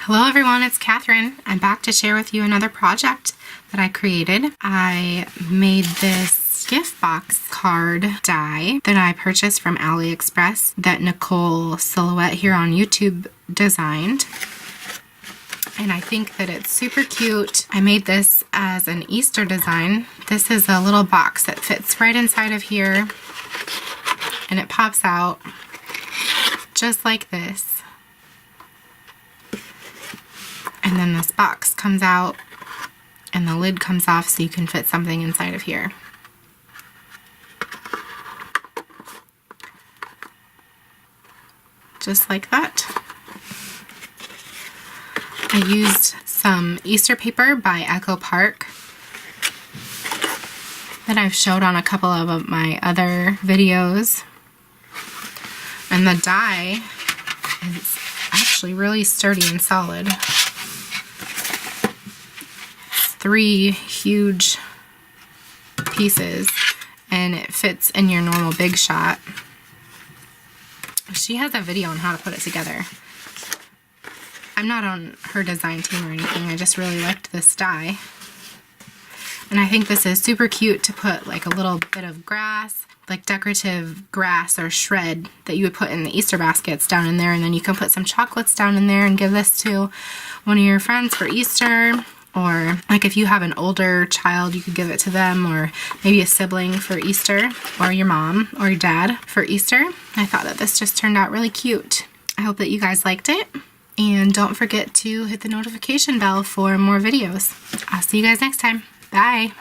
Hello everyone, it's Kathryn. I'm back to share with you another project that I created. I made this gift box card die that I purchased from Aliexpress that Nicole Silhouette here on YouTube designed. And I think that it's super cute. I made this as an Easter design. This is a little box that fits right inside of here and it pops out just like this. And then this box comes out and the lid comes off so you can fit something inside of here. Just like that. I used some Easter paper by Echo Park that I've showed on a couple of my other videos. And the die is actually really sturdy and solid. 3 huge pieces and it fits in your normal big shot. She has a video on how to put it together. I'm not on her design team or anything, I just really liked this die. And I think this is super cute to put like a little bit of grass, like decorative grass or shred that you would put in the Easter baskets down in there, and then you can put some chocolates down in there and give this to one of your friends for Easter. Or like if you have an older child, you could give it to them, or maybe a sibling for Easter, or your mom or your dad for Easter. I thought that this just turned out really cute. I hope that you guys liked it, and don't forget to hit the notification bell for more videos. I'll see you guys next time. Bye!